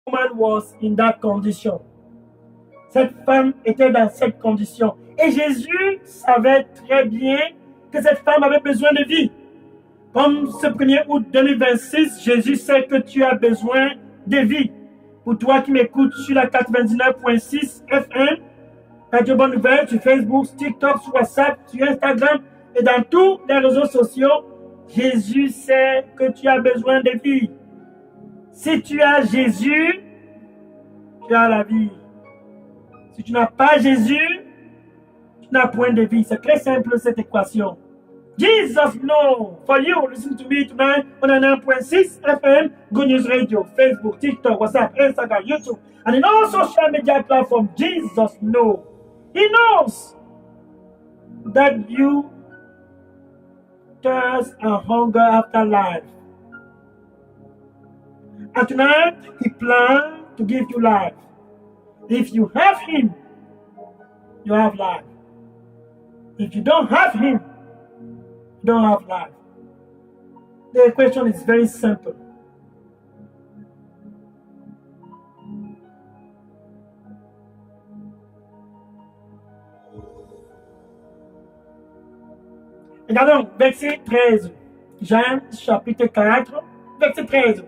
woman was in that condition. Cette femme était dans cette condition. Et Jésus savait très bien que cette femme avait besoin de vie. Comme ce 1er août 2026, Jésus sait que tu as besoin de vie. Pour toi qui m'écoutes sur la 99.6 FM, Radio Bonne Nouvelle, sur Facebook, TikTok, sur WhatsApp, sur Instagram et dans tous les réseaux sociaux, Jésus sait que tu as besoin de vie. Si tu as Jésus, tu as la vie. Si tu n'as pas Jésus, tu n'as point de vie. C'est très simple cette équation. Jesus know for you. Listen to me tonight on a 9.6 FM, Good News Radio, Facebook, TikTok, WhatsApp, Instagram, YouTube, and in all social media platforms. Jesus know. He knows that you thirst and hunger after life. And tonight, He plans to give you life. If you have Him, you have life. If you don't have Him, you don't have life. The question is very simple. Regardons, verset 13. Jean, chapitre 4, verset 13.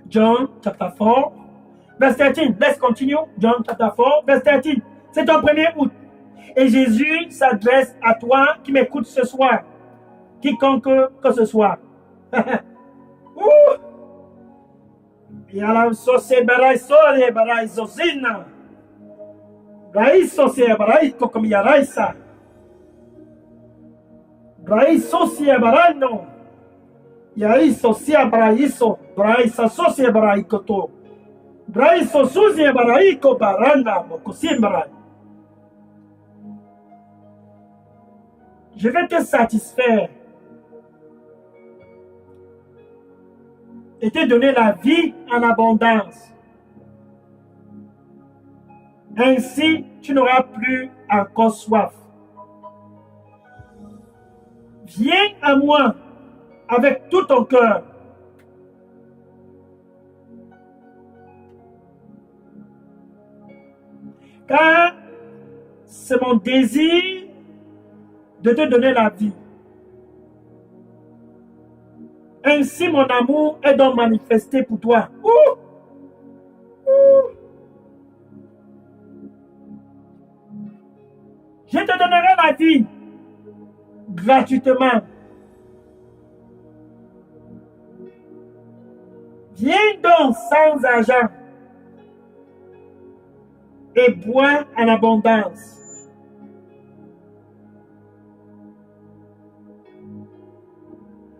John, chapter 4, verse 13. Let's continue. John, chapter 4, verse 13. C'est ton 1er août. Et Jésus s'adresse à toi qui m'écoute ce soir. Quiconque que ce soit. Yala sose barai sore barai zozina. Barai sose barai kokomi raisa. Barai sose barano. Yai sosia baraiso. Barai sasose barai koto. Barai sosuzi barai ko baranda mokosim barai. Je vais te satisfaire et te donner la vie en abondance. Ainsi, tu n'auras plus encore soif. Viens à moi avec tout ton cœur. Car c'est mon désir de te donner la vie. Ainsi, mon amour est donc manifesté pour toi. Je te donnerai la vie gratuitement. Viens donc sans argent et bois en abondance.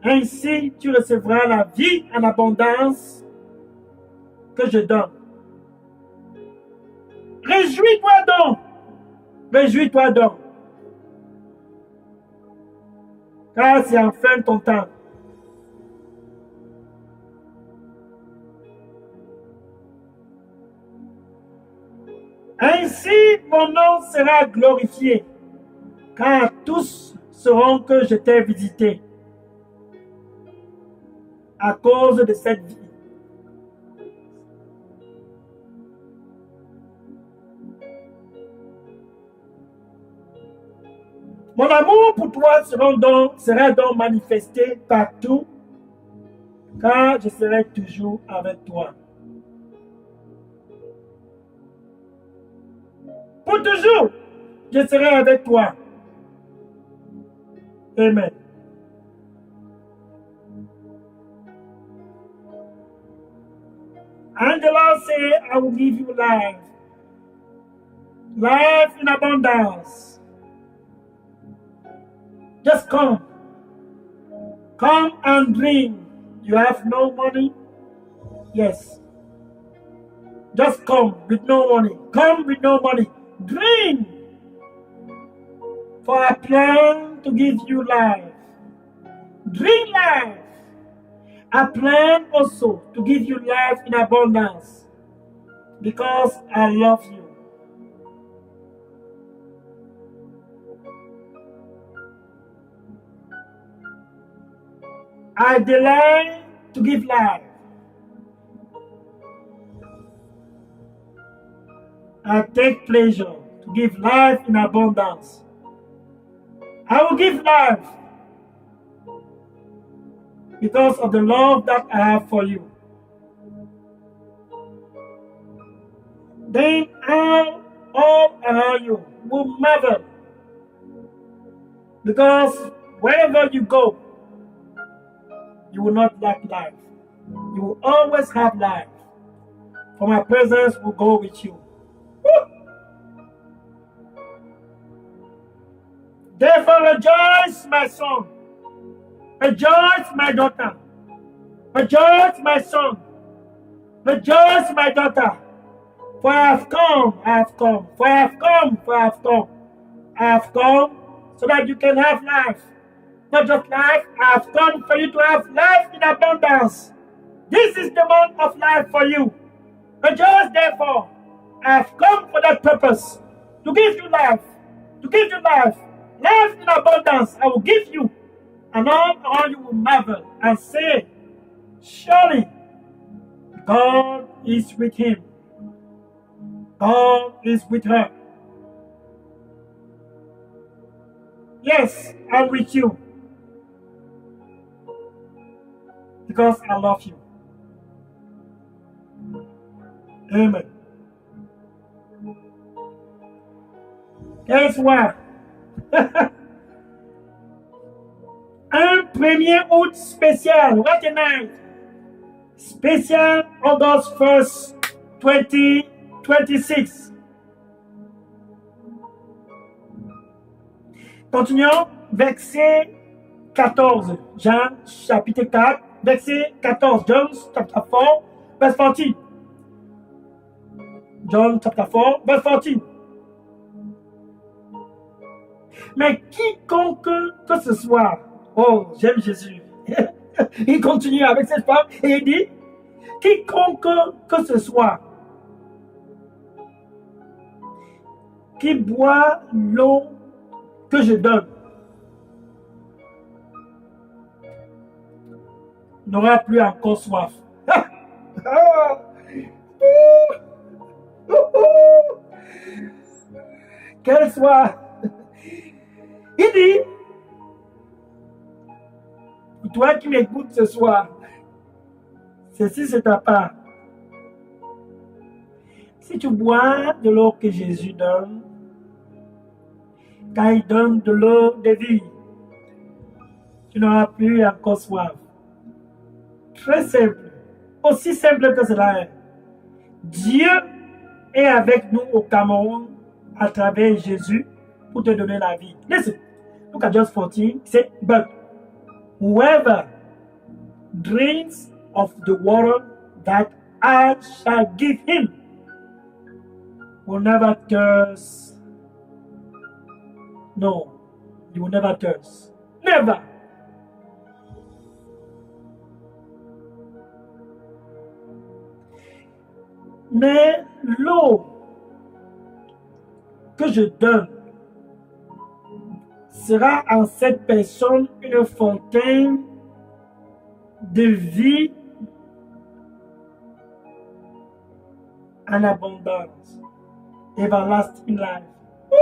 Ainsi, tu recevras la vie en abondance que je donne. Réjouis-toi donc. Réjouis-toi donc. Car c'est enfin ton temps. Ainsi, mon nom sera glorifié, car tous sauront que je t'ai visité à cause de cette vie. Mon amour pour toi sera donc manifesté partout, car je serai toujours avec toi. Pour toujours, je serai avec toi. Amen. And the Lord said, I will give you life. Life in abundance. Just come. Come and drink. You have no money? Yes. Just come with no money. Come with no money. Drink. For I plan to give you life. Drink life. I plan also to give you life in abundance because I love you. I delight to give life. I take pleasure to give life in abundance. I will give life because of the love that I have for you. Then all around you will marvel because wherever you go, you will not lack life. You will always have life. For my presence will go with you. Woo! Therefore rejoice, my son. Rejoice, my daughter. Rejoice, my son. Rejoice, my daughter. For I have come, I have come. For I have come, for I have come. I have come so that you can have life. Not just life, I have come for you to have life in abundance. This is the month of life for you. Rejoice, therefore. I have come for that purpose. To give you life. To give you life. Life in abundance I will give you. And all around you will marvel and say, surely God is with him. God is with her. Yes, I'm with you. Because I love you. Amen. Guess what? Un 1er août spécial. What a night. Spécial August 1st, 2026. Continuons. Verset 14. Jean chapitre 4. Verset 14. John chapter 4. Verse 14. John chapter 4. Verse 14. Mais quiconque que ce soit, oh, j'aime Jésus. Il continue avec cette femme et il dit, quiconque que ce soit qui boit l'eau que je donne n'aura plus encore soif. Quelle soif! Il dit, toi qui m'écoutes ce soir, ceci c'est ta part. Si tu bois de l'eau que Jésus donne, quand il donne de l'eau de vie, tu n'auras plus encore soif. Très simple, aussi simple que cela est. Dieu est avec nous au Cameroun à travers Jésus pour te donner la vie. Listen, look at just 14. He said, but whoever drinks of the water that I shall give him will never thirst. No, you will never thirst. Never. Mais l'eau que je donne sera en cette personne une fontaine de vie en abondance. Everlasting life. Woo!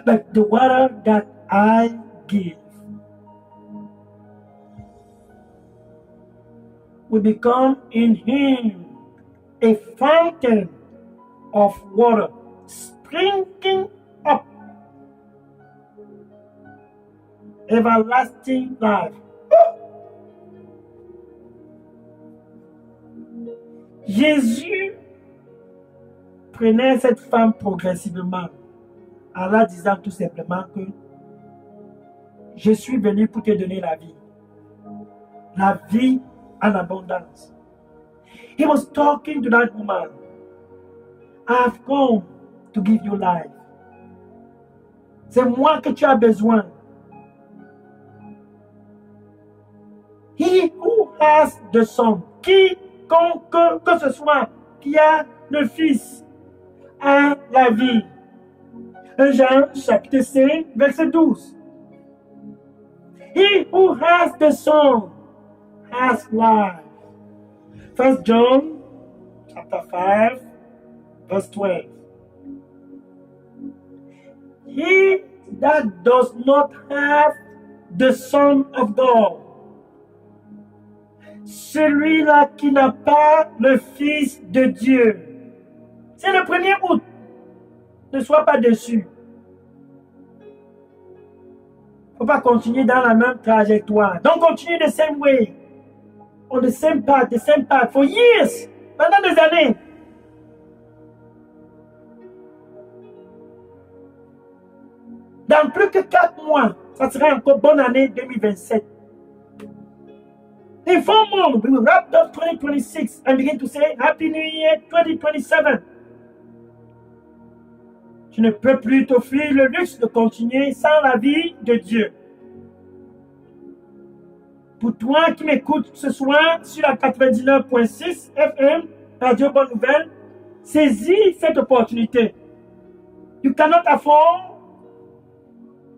But the water that I give will become in him a fountain of water springing up everlasting life. Jésus prenait cette femme progressivement en la disant tout simplement que je suis venu pour te donner la vie en abondance. He was talking to that woman. I have come to give you life. C'est moi que tu as besoin. He who has the son, quiconque que ce soit qui a le Fils, a la vie. 1 Jean chapitre 5, verset 12. He who has the son has life. 1 John chapter 5, verse 12. He that does not have the Son of God, celui-là qui n'a pas le Fils de Dieu. C'est le 1er août. Ne sois pas déçu. Il ne faut pas continuer dans la même trajectoire. Don't continue the same way. On the same path for years. Pendant des années. Dans plus que 4 mois, ça sera encore bonne année 2027. In 4 months, we will wrap up 2026 and begin to say Happy New Year 2027. Tu ne peux plus t'offrir le luxe de continuer sans la vie de Dieu. Pour toi qui m'écoutes ce soir sur la 99.6 FM, Radio Bonne Nouvelle, saisis cette opportunité. You cannot afford,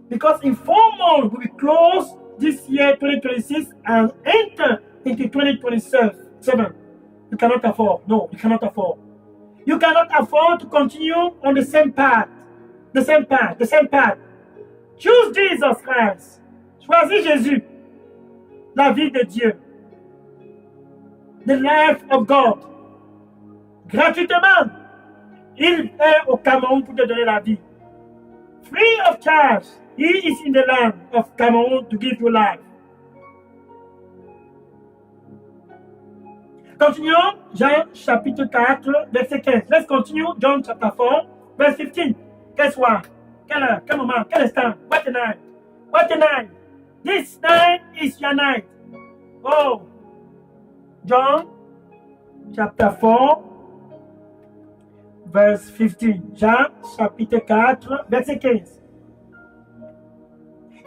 because in 4 months we will close this year 2026 and enter into 2027. You cannot afford. No, you cannot afford. You cannot afford to continue on the same path. Choose Jesus Christ. Choisis Jésus. La vie de Dieu. The life of God. Gratuitement. Il est au Cameroun pour te donner la vie. Free of charge. He is in the land of Cameroon to give you life. Continuons, Jean chapitre 4, verset 15. Let's continue, John chapter 4, verse 15. Guess what? Quelle heure? Quel moment? Quel instant? What a night? What a night? This night is your night. Oh, John chapter 4, verse 15. Jean chapitre 4, verset 15.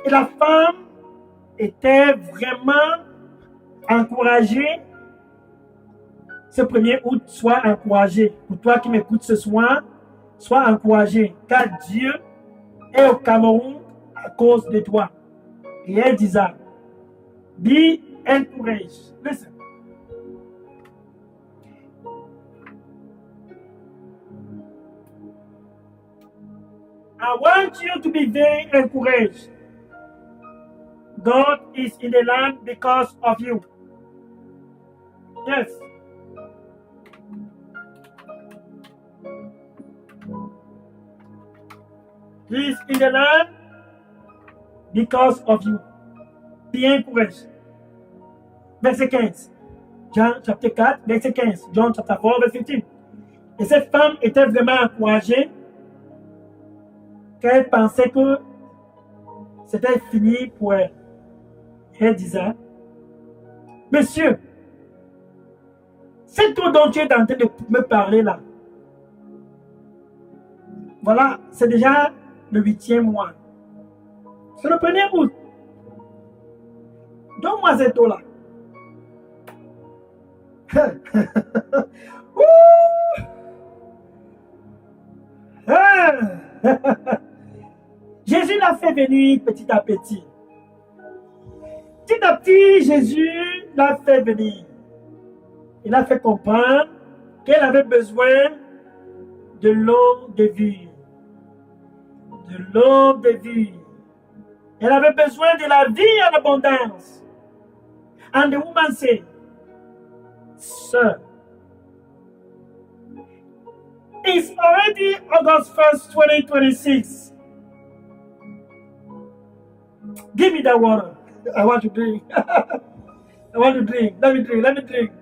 Et la femme était vraiment encouragée. Ce 1er août, sois encouragé. Pour toi qui m'écoutes ce soir, sois encouragé. Car Dieu est au Cameroun à cause de toi. Et elle disait, be encouraged. Listen. I want you to be very encouraged. God is in the land because of you. Yes. He is in the land because of you. Be encouraged. Verset 15. Jean chapitre 4, verset 15. John chapter 4, verset 15. Et cette femme était vraiment encouragée car elle pensait que c'était fini pour elle. Elle disait, Monsieur, c'est tout dont tu es en train de me parler là. Voilà, c'est déjà le 8e mois. C'est le 1er août. Donne-moi cette eau-là. Jésus l'a fait venir petit à petit. Petit à petit, Jésus l'a fait venir. Il a fait comprendre qu'elle avait besoin de l'eau de vie. De l'eau de vie. Elle avait besoin de la vie en abondance. And the woman said, Sir, it's already August 1st, 2026. Give me that water. I want to drink. I want to drink. Let me drink.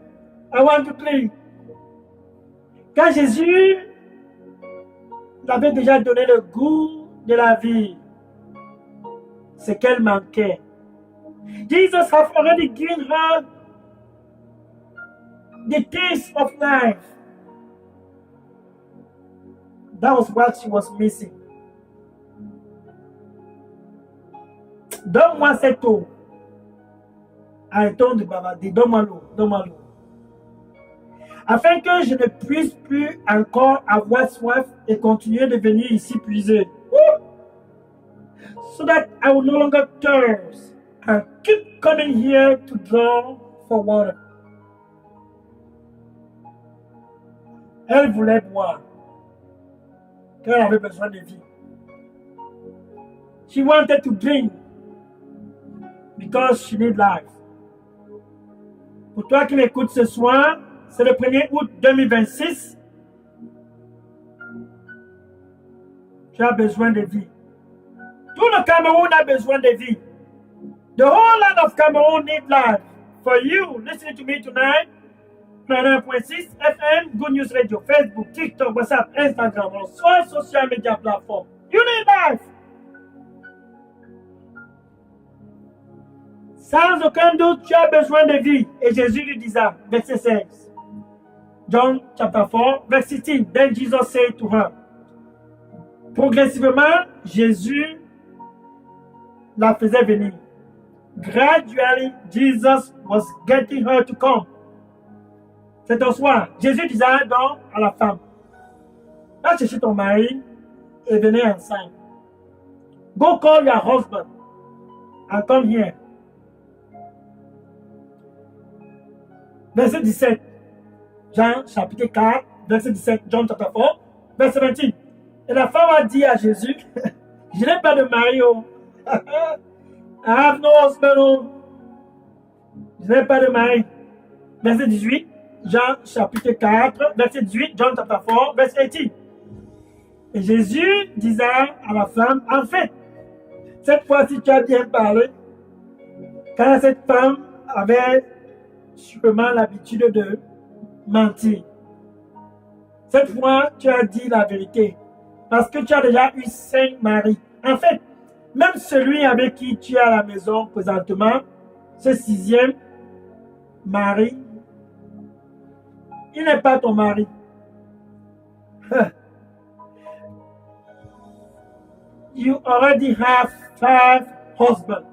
I want to drink. Quand Jésus avait déjà donné le goût de la vie, ce qu'elle manquait. Jesus has already given her the taste of life. That was what she was missing. Donne-moi cette eau. Arrêtons de bavarder. Donne-moi l'eau. Afin que je ne puisse plus encore avoir soif et continuer de venir ici puiser. So that I will no longer thirst and keep coming here to draw for water. Elle voulait boire. qu'elle avait besoin de vie. She wanted to drink because she need life. Pour toi qui m'écoutes ce soir, c'est le 1er août 2026. Tu as besoin de vie. Tout le Cameroun a besoin de vie. The whole land of Cameroon need life. For you, listening to me tonight, 99.6 FM, Good News Radio, Facebook, TikTok, WhatsApp, Instagram, on all social media platforms. You need life. Sans aucun doute, tu as besoin de vie. Et Jésus lui disait, verset 16. John chapter 4, verset 16. Then Jesus said to her. Progressivement, Jésus la faisait venir. Gradually, Jesus was getting her to come. C'est un soir. Jésus disait donc à la femme, va chercher ton mari et venez ensemble. Go call your husband and come here. Verset 17, Jean chapitre 4, verset 17, John chapter 4, verset 28. Et la femme a dit à Jésus, je n'ai pas de mari. Oh. I have no husband. Oh. Je n'ai pas de mari. Verset 18, Jean chapitre 4, verset 18, John chapter 4, verset 18. Et Jésus disait à la femme, en fait, cette fois-ci tu as bien parlé, car cette femme avait sûrement l'habitude de mentir. Cette fois, tu as dit la vérité, parce que tu as déjà eu 5 maris. En fait, même celui avec qui tu es à la maison présentement, ce 6e mari, il n'est pas ton mari. You already have 5 husbands.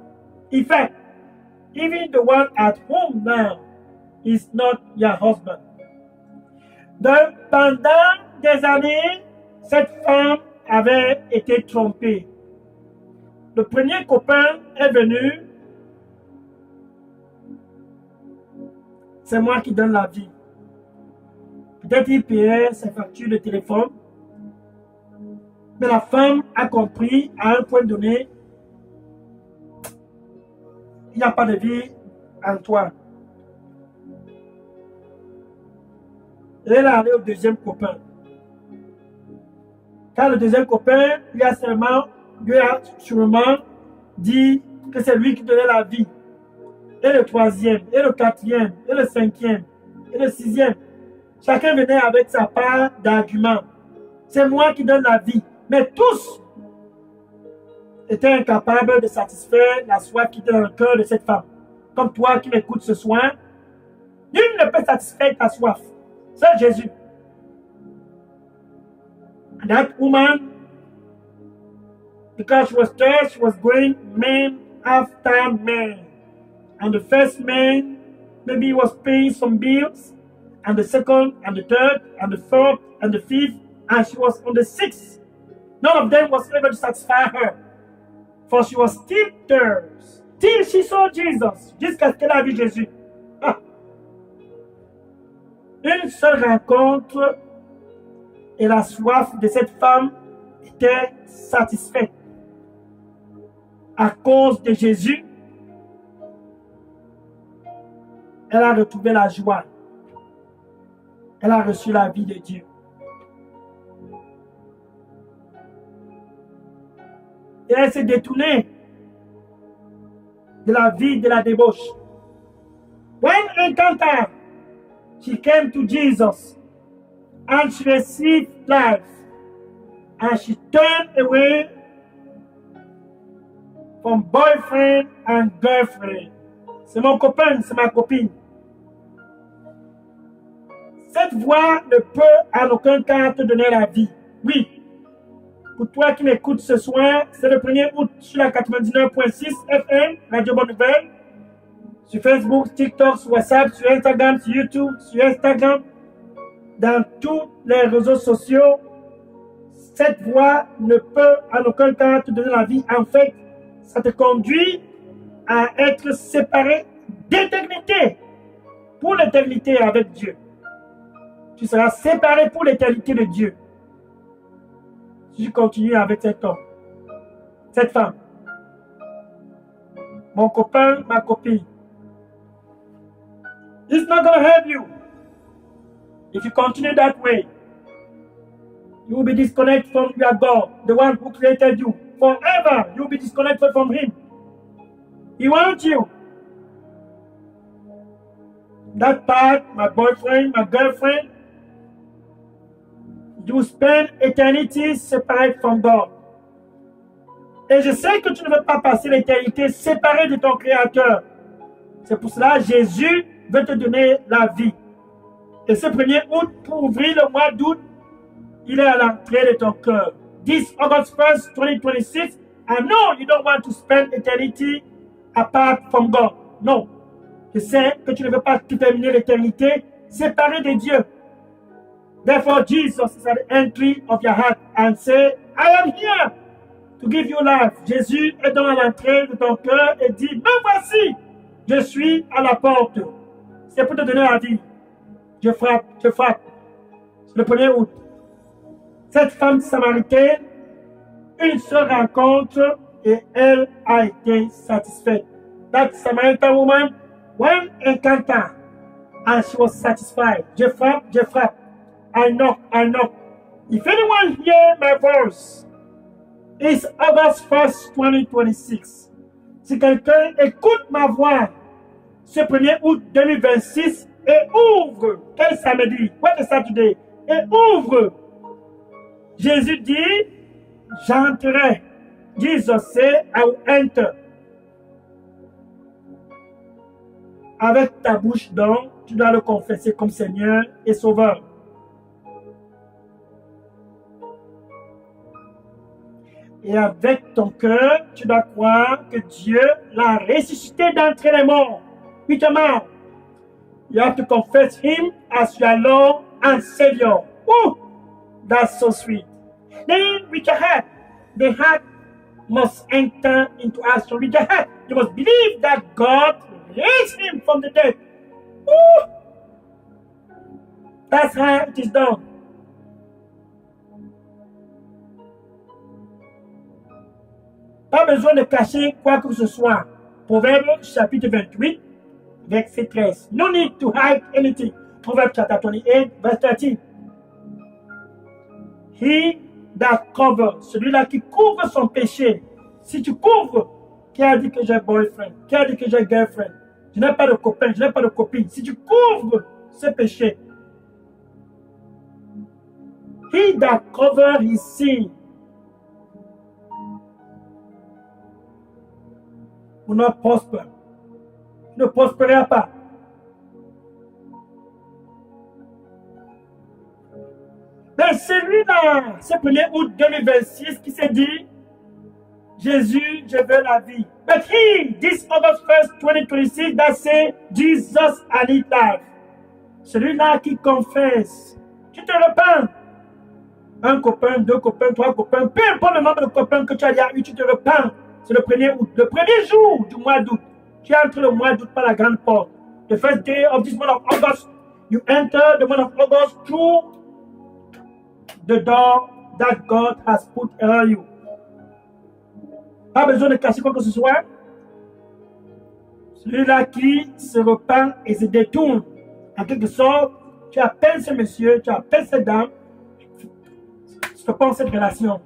In fact, even the one at home now is not your husband. Donc, pendant des années, cette femme avait été trompée. Le premier copain est venu. C'est moi qui donne la vie. Peut-être il payait ses factures de téléphone. Mais la femme a compris à un point donné, il n'y a pas de vie en toi. Et elle est allée au deuxième copain. Car le deuxième copain lui a sûrement dit que c'est lui qui donnait la vie. Et le troisième, et le quatrième, et le cinquième, et le sixième. Chacun venait avec sa part d'arguments. C'est moi qui donne la vie. Mais tous étaient incapables de satisfaire la soif qui était dans le cœur de cette femme. Comme toi qui m'écoutes ce soir, nul ne peut satisfaire ta soif. Seul Jésus. And that woman, because she was thirsty, she was going man after man. And the first man, maybe he was paying some bills. And the second, and the third, and the fourth, and the fifth. And she was on the 6th. None of them was able to satisfy her. For she was still thirsty. Till she saw Jesus. Jusqu'à ce qu'elle a vu Jésus. Ah. Une seule rencontre et la soif de cette femme était satisfaite. À cause de Jésus, elle a retrouvé la joie. Elle a reçu la vie de Dieu. Et elle s'est détournée de la vie de la débauche. When encountered, she came to Jesus and she received life and she turned away from boyfriend and girlfriend. C'est mon copain, c'est ma copine. Cette voix ne peut en aucun cas te donner la vie. Oui. Pour toi qui m'écoutes ce soir, c'est le 1er août sur la 99.6 FM, Radio Bonne Nouvelle. Sur Facebook, TikTok, sur WhatsApp, sur Instagram, sur YouTube, sur Instagram, dans tous les réseaux sociaux. Cette voix ne peut en aucun cas te donner la vie. En fait, ça te conduit à être séparé d'éternité, pour l'éternité avec Dieu. Tu seras séparé pour l'éternité de Dieu. si je continue avec cet homme, cette femme, mon copain, ma copine. It's not going to help you. If you continue that way, you will be disconnected from your God, the one who created you. Forever, you will be disconnected from Him. He wants you. That part, my boyfriend, my girlfriend, you spend eternity separate from God. Et je sais que tu ne veux pas passer l'éternité séparé de ton Créateur. C'est pour cela que Jésus veut te donner la vie. Et ce 1er août, pour ouvrir le mois d'août, il est à l'entrée de ton cœur. This August 1st, 2026, I know you don't want to spend eternity apart from God. Non. Je sais que tu ne veux pas terminer l'éternité séparé de Dieu. Therefore, Jesus is at the entry of your heart and say, I am here to give you life. Jésus est dans l'entrée de ton cœur et dit, me voici, je suis à la porte. C'est pour te donner la vie. Je frappe, je frappe. C'est le 1er août. Cette femme samaritaine, une seule rencontre et elle a été satisfaite. That Samaritan woman, one encounter and she was satisfied. Je frappe, je frappe. I knock, I knock. If anyone hear my voice, it's August 1st, 2026. Si quelqu'un écoute ma voix ce 1er août 2026 et ouvre, quel samedi, what is Saturday, et ouvre, Jésus dit, j'entrerai. Jesus say, I will enter. Avec ta bouche donc, tu dois le confesser comme Seigneur et Sauveur. Et avec ton cœur, tu dois croire que Dieu l'a ressuscité d'entre les morts. Huitièmement, you have to confess Him as your Lord and Savior. Oh, that's so sweet. Then with your heart, the heart must enter into action. With your heart, you must believe that God raised Him from the dead. Oh, that's how it is done. Pas besoin de cacher quoi que ce soit. Proverbe chapitre 28, verset 13. No need to hide anything. Proverbe chapter 28, verse 13. He that cover, celui-là qui couvre son péché. Si tu couvres, qui a dit que j'ai boyfriend, qui a dit que j'ai girlfriend, je n'ai pas de copain, je n'ai pas de copine. Si tu couvres ce péché, he that cover his sin, will not prosper. Ne prospérera pas. Mais celui-là, ce 1er août 2026 qui s'est dit, Jésus, je veux la vie. But he, this August 1st, 2026, that say, Jesus, I need life. Celui-là qui confesse, tu te repens. Un copain, deux copains, trois copains, peu importe le nombre de copains que tu as eu, tu te repens. C'est le 1er août, le premier jour du mois d'août. Tu entres le mois d'août par la grande porte. The first day of this month of August, you enter the month of August through the door that God has put around you. Pas besoin de cacher quoi que ce soit. Celui-là qui se repent et se détourne, en quelque sorte, tu appelles ce monsieur, tu appelles cette dame, stop cette relation.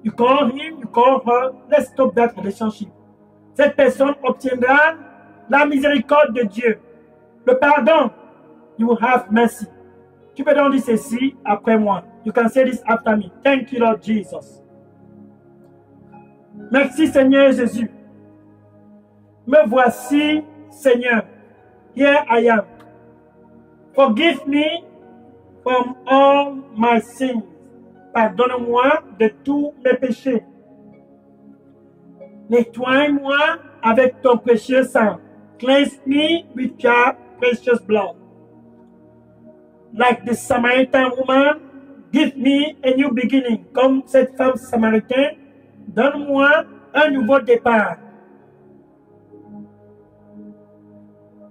You call him, you call her, let's stop that relationship. Cette personne obtiendra la miséricorde de Dieu, le pardon. You will have mercy. Tu peux donc dire ceci après moi. You can say this after me. Thank you, Lord Jesus. Merci, Seigneur Jésus. Me voici, Seigneur. Here I am. Forgive me from all my sins. Pardonne-moi de tous mes péchés. Nettoie-moi avec ton précieux sang. Cleanse me with your precious blood. Like the Samaritan woman, give me a new beginning. Comme cette femme samaritaine, donne-moi un nouveau départ.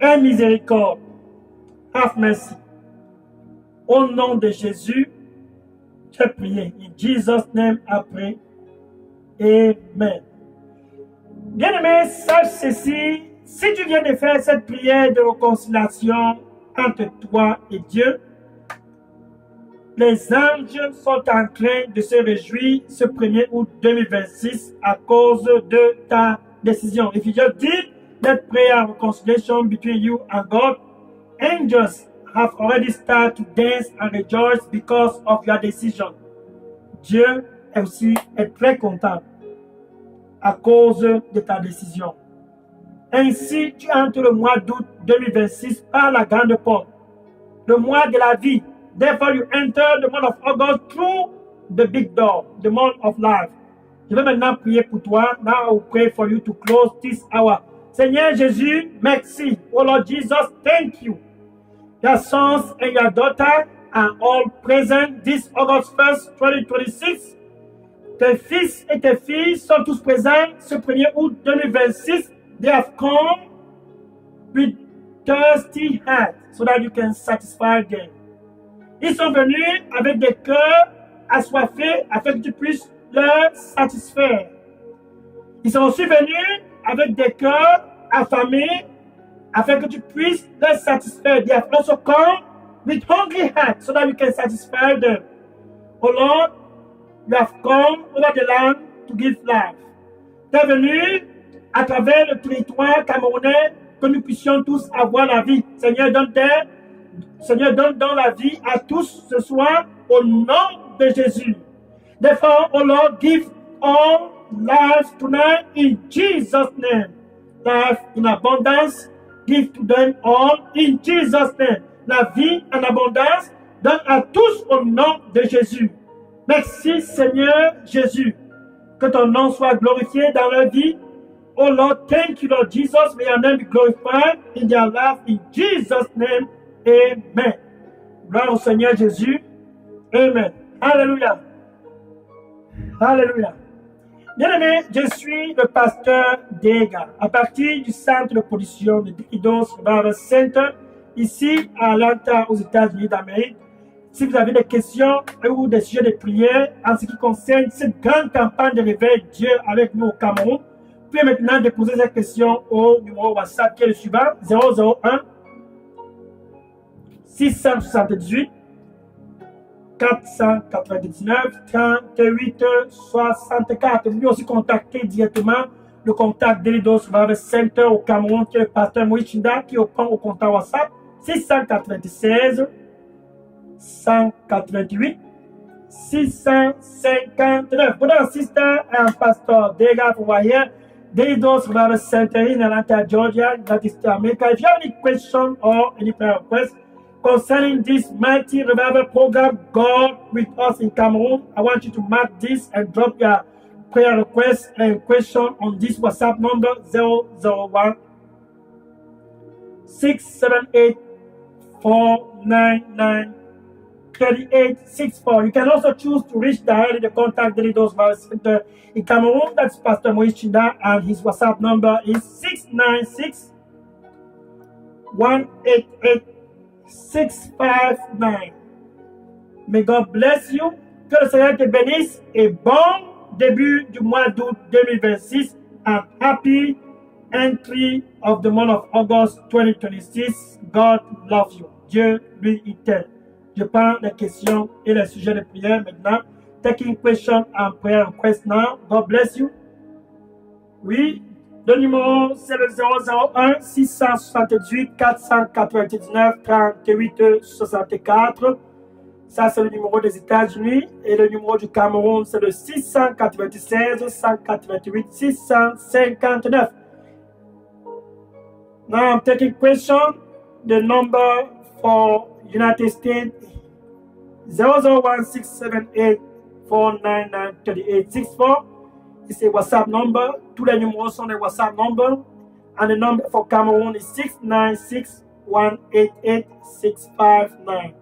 Un miséricorde. Have mercy. Au nom de Jésus, cette prière. In Jesus' name, I pray. Amen. Bien-aimé, sache ceci. Si tu viens de faire cette prière de réconciliation entre toi et Dieu, les anges sont en train de se réjouir ce 1er août 2026 à cause de ta décision. If you just did that prayer of reconciliation between you and God, angels have already started to dance and rejoice because of your decision. Dieu aussi est très content à cause de ta décision. Ainsi, tu entres le mois d'août 2026 par la grande porte, le mois de la vie. Therefore, you enter the month of August through the big door, the month of life. Je vais maintenant prier pour toi. Now I will pray for you to close this hour. Seigneur Jésus, merci. Oh Lord Jesus, thank you. Your sons and your daughter are all present this August 1st, 2026. Tes fils et tes filles sont tous présents ce 1er août 2026. They have come with thirsty hearts so that you can satisfy them. Ils sont venus avec des cœurs assoiffés afin que tu puisses leur satisfaire. Ils sont aussi venus avec des cœurs affamés afin que tu puisses leur satisfaire. They have also come with hungry hearts so that you can satisfy them. Oh Lord, you have come over the land to give life. Tu es venu à travers le territoire camerounais que nous puissions tous avoir la vie. Seigneur, donne dans la vie à tous ce soir au nom de Jésus. Therefore, oh Lord, give all life tonight in Jesus' name. Life in abundance, give to them all in Jesus' name. La vie en abondance, donne à tous au nom de Jésus. Merci Seigneur Jésus. Que ton nom soit glorifié dans leur vie. Oh Lord, thank you Lord Jesus. May your name be glorified in their life in Jesus' name. Amen. Gloire au Seigneur Jésus. Amen. Alléluia. Alléluia. Bien-aimé, je suis le pasteur Dega, à partir du centre de production de Deidos Revival Center, ici à Atlanta, aux États-Unis d'Amérique. Si vous avez des questions ou des sujets de prière en ce qui concerne cette grande campagne de réveil Dieu avec nous au Cameroun, vous pouvez maintenant déposer ces questions au numéro WhatsApp qui est le suivant, 001 678 499 38 64. Vous pouvez aussi contacter directement le contact d'Elidos Revival Center au Cameroun, qui est le pasteur Moïse Chinda, qui répond au contact WhatsApp 696 188 659. Brother and sister and Pastor Dega over here, Deidos Revival Center in Atlanta, Georgia, United States of America. If you have any question or any prayer request concerning this mighty revival program, God with us in Cameroon, I want you to mark this and drop your prayer request and question on this WhatsApp number 001 678 499 3864. You can also choose to reach directly the contact Deidos Revival Center in Cameroon. That's Pastor Moïse Chinda, and his WhatsApp number is 696 188 659. May God bless you. Que le Seigneur te bénisse et bon début du mois d'août 2026 and happy entry of the month of August 2026. God loves you. Dieu lui il t'aime. Je prends les questions et les sujets de prière maintenant. Taking question and prayer request now. God bless you. Oui. Le numéro, c'est le 001 678 499 38 64. Ça, c'est le numéro des États-Unis. Et le numéro du Cameroun, c'est le 696 188 659. Now, I'm taking question. The number for United States, 001 678 499 3864. It's a WhatsApp number. Tous les numéros sont des WhatsApp numbers. And the number for Cameroon is 696 188 659.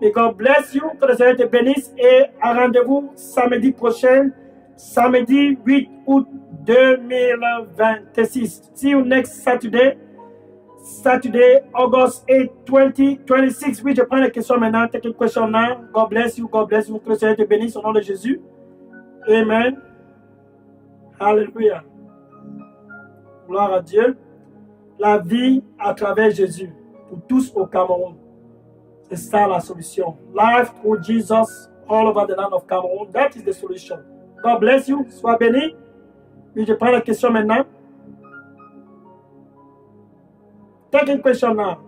May God bless you. Que le Seigneur te bénisse. Et à rendez-vous samedi prochain, samedi 8 août 2026. See you next Saturday, Saturday, August 8, 2026. Oui, je prends les questions maintenant. Take a question now. God bless you. God bless you. Que le Seigneur te bénisse au nom de Jésus. Amen. Alléluia. Gloire à Dieu. La vie à travers Jésus pour tous au Cameroun. C'est ça la solution. Life through Jesus all over the land of Cameroon. That is the solution. God bless you. Sois béni. Oui, je prends la question maintenant. Take a question now.